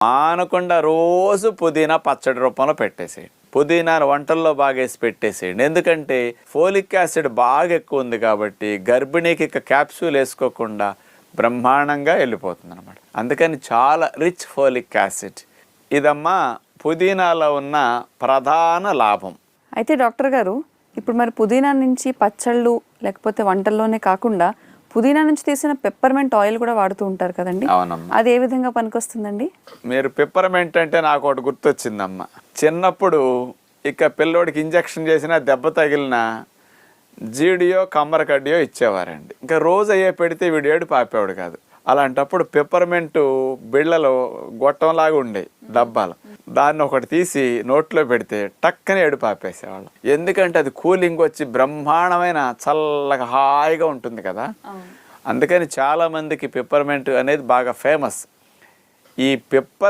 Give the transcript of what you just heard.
మానకుండా రోజు పుదీనా పచ్చడి రూపంలో పెట్టేసేయండి. పుదీనాను వంటల్లో బాగా వేసి పెట్టేసేయండి. ఎందుకంటే ఫోలిక్ యాసిడ్ బాగా ఎక్కువ ఉంది కాబట్టి గర్భిణీకి ఇక క్యాప్సూల్ వేసుకోకుండా బ్రహ్మాండంగా వెళ్ళిపోతుంది అనమాట. అందుకని చాలా రిచ్ ఫోలిక్ యాసిడ్. ఇదమ్మా పుదీనాలో ఉన్న ప్రధాన లాభం. అయితే డాక్టర్ గారు, ఇప్పుడు మరి పుదీనా నుంచి పచ్చళ్ళు లేకపోతే వంటల్లోనే కాకుండా పుదీనా నుంచి తీసిన పెప్పర్మెంట్ ఆయిల్ కూడా వాడుతూ ఉంటారు కదండి. అవునమ్మా. అది ఏ విధంగా పనికొస్తుందండి? మీరు పెప్పర్మెంట్ అంటే నాకు ఒకటి గుర్తొచ్చిందమ్మా. చిన్నప్పుడు ఇక పిల్లోడికి ఇంజక్షన్ చేసినా దెబ్బ తగిలిన జీడియో కమ్మరకడ్డియో ఇచ్చేవారండి. ఇంకా రోజు అయ్యే పెడితే వీడు ఏడు పాపేవాడు కాదు. అలాంటప్పుడు పెప్పర్మెంటు బిళ్ళలో గొట్టంలాగా ఉండేవి డబ్బాలు. దాన్ని ఒకటి తీసి నోట్లో పెడితే టక్కనే ఏడు పాపేసేవాళ్ళం. ఎందుకంటే అది కూలింగ్ వచ్చి బ్రహ్మాండమైన చల్లగా హాయిగా ఉంటుంది కదా. అందుకని చాలామందికి పెప్పర్మెంట్ అనేది బాగా ఫేమస్. ఈ